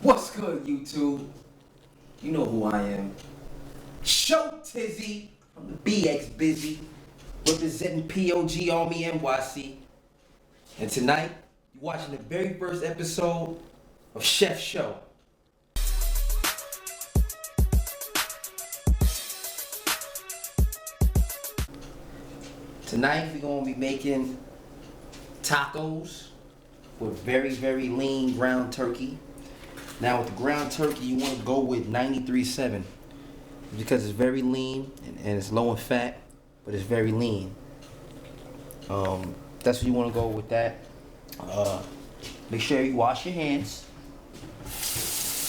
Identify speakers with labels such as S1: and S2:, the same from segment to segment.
S1: What's good, YouTube? You know who I am. Show Tizzy from the BX Busy, representing POG Army NYC. And tonight, you're watching the very first episode of Chef Show. Tonight, we're going to be making tacos with very, very lean ground turkey. Now with the ground turkey, you want to go with 93.7 because it's very lean and it's low in fat, but it's very lean. That's what you want to go with that. Make sure you wash your hands.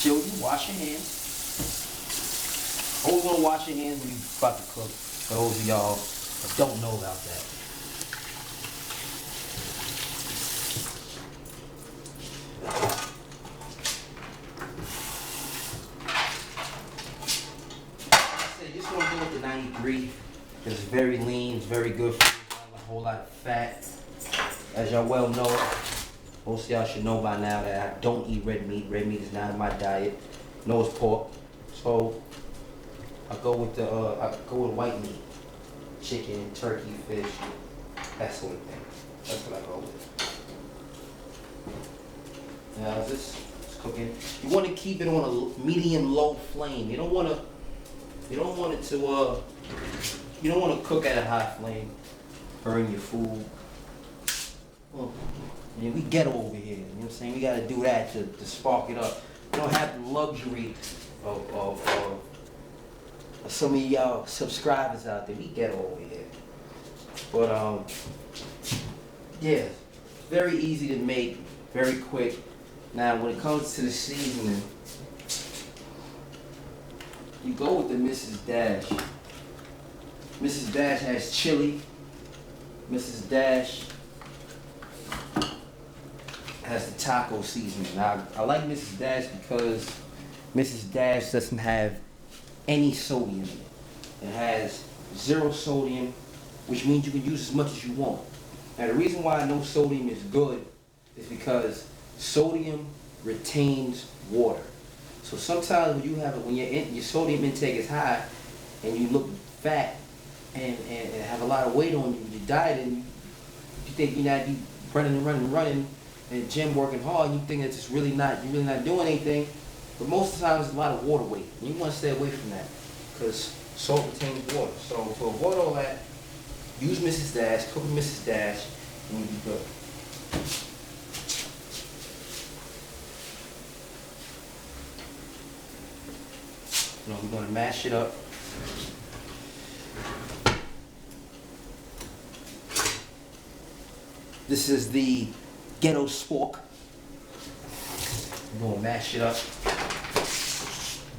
S1: Children, wash your hands. Always want to wash your hands when you're about to cook. For those of y'all that don't know about that. Just want to go with the 93 because it's very lean, it's very good for you, a whole lot of fat. As y'all well know, most of y'all should know by now that I don't eat red meat. Red meat is not in my diet. No, it's pork. So I go with white meat, chicken, turkey, fish, that sort of thing. That's what I go with. Now this is cooking. You want to keep it on a medium low flame. You don't want it to you don't want to cook at a high flame, burn your food. Well, I mean, we ghetto over here, you know what I'm saying? We gotta do that to spark it up. We don't have the luxury of some of y'all subscribers out there. We ghetto over here. But yeah, very easy to make, very quick. Now when it comes to the seasoning, you go with the Mrs. Dash. Mrs. Dash has chili. Mrs. Dash has the taco seasoning. Now, I like Mrs. Dash because Mrs. Dash doesn't have any sodium in it. It has 0 sodium, which means you can use as much as you want. Now, the reason why I know sodium is good is because sodium retains water. So sometimes when your sodium intake is high and you look fat and have a lot of weight on you, your diet, and you think you're not running and gym working hard, and you think that you're really not doing anything. But most of the time it's a lot of water weight. And you want to stay away from that because salt retains water. So to avoid all that, use Mrs. Dash, cook with Mrs. Dash, and you'll be good. We're going to mash it up. This is the ghetto spork. We're going to mash it up.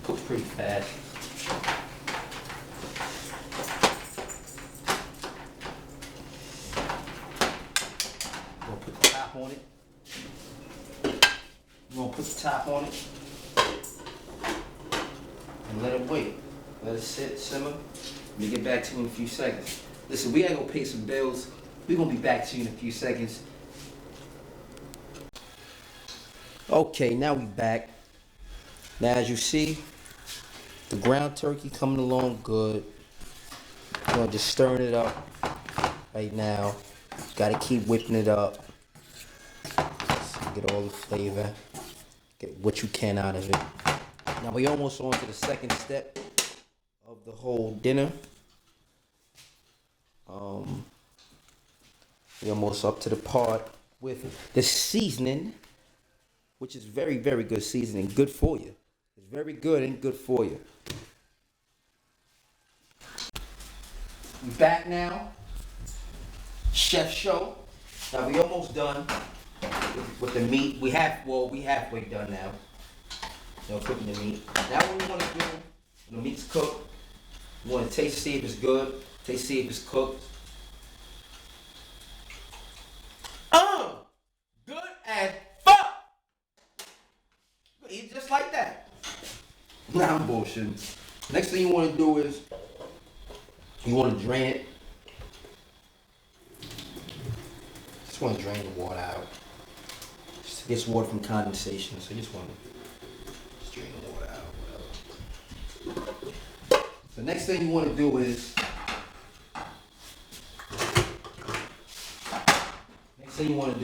S1: Cooks pretty fast. We're going to put the top on it. We're going to put the top on it. And let it wait. Let it sit, simmer. Let me get back to you in a few seconds. Listen, we gotta go pay some bills. We're gonna be back to you in a few seconds. Okay, now we back. Now as you see, the ground turkey coming along good. I'm gonna just stirring it up right now. Gotta keep whipping it up. Get all the flavor. Get what you can out of it. Now we almost on to the second step of the whole dinner. We almost up to the part with the seasoning, which is very, very good seasoning, good for you. It's very good and good for you. We back now. Chef Show. Now we almost done with the meat. We halfway done now. Cooking the meat. Now what we want to do, when the meat's cooked, we want to taste, see if it's good, taste, see if it's cooked. Good as fuck! Eat just like that. Nah, I'm bullshitting. Next thing you want to do is, you want to drain it. Just want to drain the water out. Just gets water from condensation, so you just want to Drain the water out. The next thing you want to do is, you want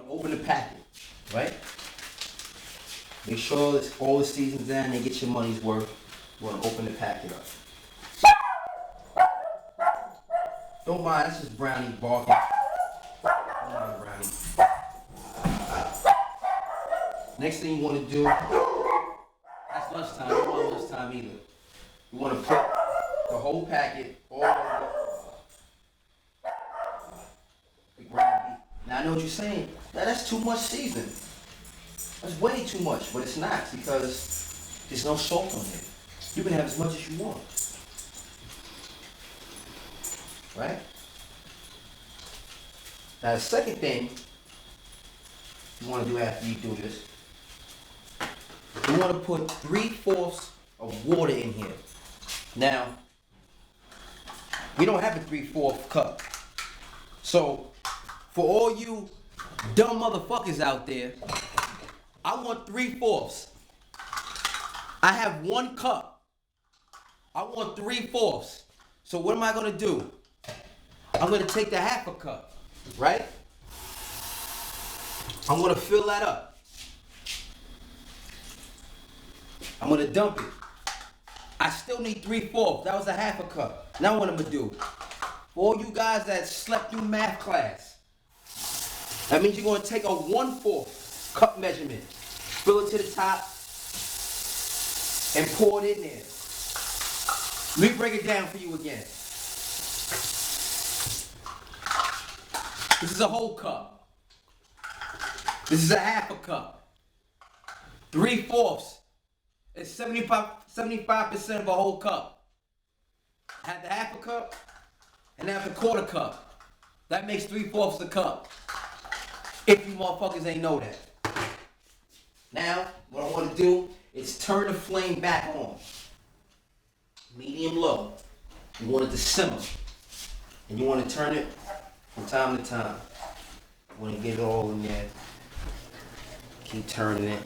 S1: to open the packet, right? Make sure that all the season's in and get your money's worth. You want to open the packet up. Don't mind, that's just Brownie barking. Don't mind Brownie. Next thing you want to do, that's lunchtime. Don't want lunchtime either. You want to put the whole packet all over. Now I know what you're saying. That's too much seasoning. That's way too much, but it's not because there's no salt on it. You can have as much as you want. Right? Now the second thing you want to do after you do this, you want to put 3/4 of water in here. Now, we don't have a 3/4 cup. So, for all you dumb motherfuckers out there, I want 3/4. I have 1 cup. I want 3/4. So what am I gonna do? I'm gonna take the 1/2 cup, right? I'm gonna fill that up. I'm gonna dump it. I still need 3/4. That was a 1/2 cup. Now what I'm gonna do? For all you guys that slept through math class, that means you're going to take a 1/4 cup measurement, fill it to the top, and pour it in there. Let me break it down for you again. This is a whole cup. This is a 1/2 cup. 3/4 is 75% of a whole cup. Have the 1/2 cup and have the 1/4 cup. That makes 3/4 a cup. If you motherfuckers ain't know that. Now, what I want to do is turn the flame back on. Medium low. You want it to simmer. And you want to turn it from time to time. You want to get it all in there. Keep turning it.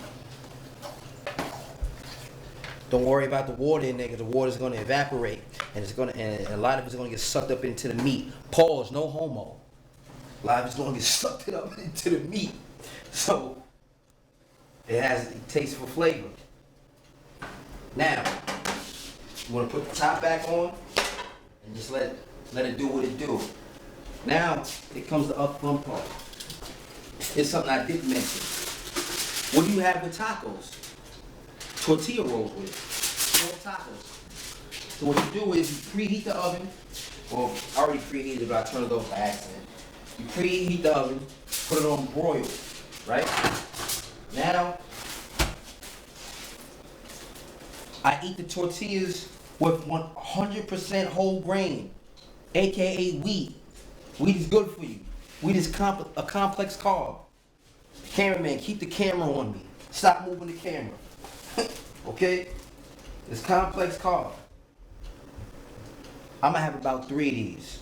S1: Don't worry about the water in there because the water's going to evaporate. And a lot of it's going to get sucked up into the meat. Pause, no homo. A lot of it's going to get sucked up into the meat. So, it tastes for flavor. Now, you want to put the top back on and just let it do what it do. Now, it comes the upfront part. It's something I didn't mention. What do you have with tacos? Tortilla rolls with it. 4 tacos. So what you do is you preheat the oven. Well, I already preheated it, but I turned it off by accident. You preheat the oven, put it on broil, right? Now, I eat the tortillas with 100% whole grain, aka wheat. Wheat is good for you. Wheat is a complex carb. Cameraman, keep the camera on me. Stop moving the camera. Okay? It's complex carb. I'm gonna have about 3 of these.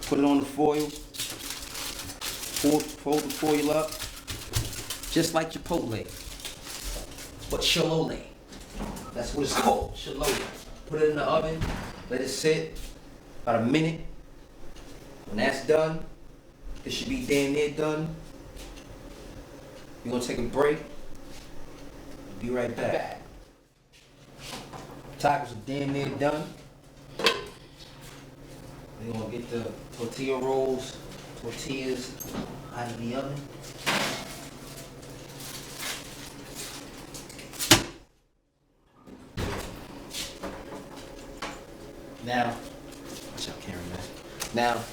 S1: Put it on the foil. Fold the foil up. Just like Chipotle. But Cholole. That's what it's called. Cholole. Put it in the oven. Let it sit about a minute. When that's done, it should be damn near done. We're gonna take a break. Be right back. Tacos are damn near done. We're gonna get the tortillas out of the oven. Now, watch out, cameraman. Now,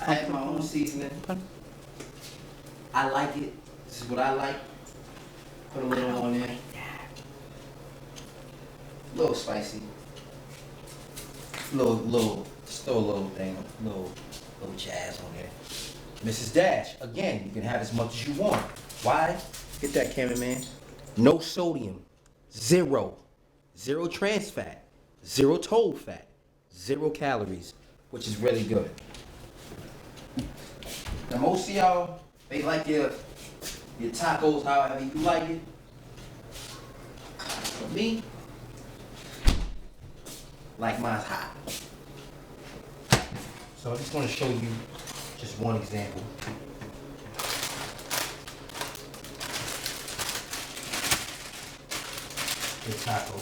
S1: I have my own seasoning. I like it. This is what I like. Put a little on there. A little spicy. Just throw a little thing, little jazz on there. Mrs. Dash, again, you can have as much as you want. Why? Get that, cameraman. No sodium. 0. 0 trans fat. 0 total fat. 0 calories. which is really good. Now most of y'all, they like your tacos however you like it. For me, like mine's hot. So I just want to show you just one example. The taco.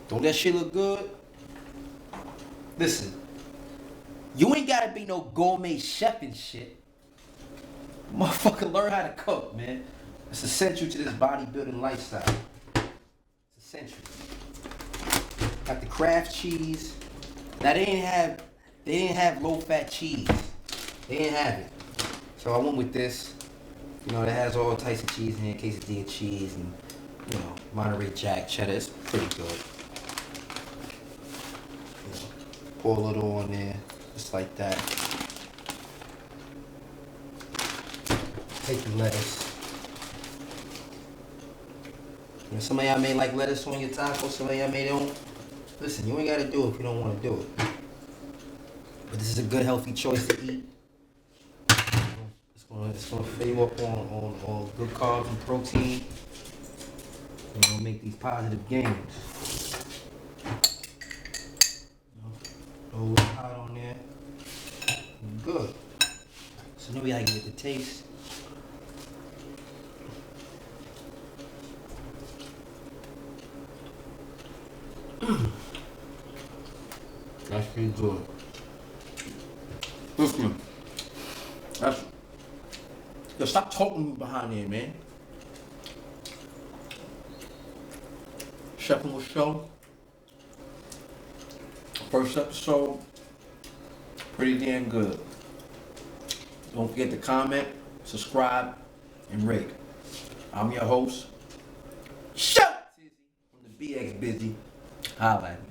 S1: Don't that shit look good? Listen, you ain't gotta be no gourmet chef and shit. Motherfucker, learn how to cook, man. It's essential to this bodybuilding lifestyle. It's essential. Got the Kraft cheese. Now they didn't have low fat cheese. They didn't have it. So I went with this. You know, it has all types of cheese in here, quesadilla cheese and, you know, Monterey Jack cheddar. It's pretty good. You know, pour a little on there, just like that. Take the lettuce. You know, some of y'all may like lettuce on your tacos, some of y'all may don't. Listen, you ain't gotta do it if you don't wanna do it. But this is a good, healthy choice to eat. It's gonna fill you up on good carbs and protein. And gonna make these positive gains. Throw a little hot on there. Good. So now we gotta get the taste. That's pretty good. Listen, yo, stop talking behind there, man. Chef on the show. First episode. Pretty damn good. Don't forget to comment, subscribe, and rate. I'm your host, Chef Tizzy from the BX Busy. Holla at me.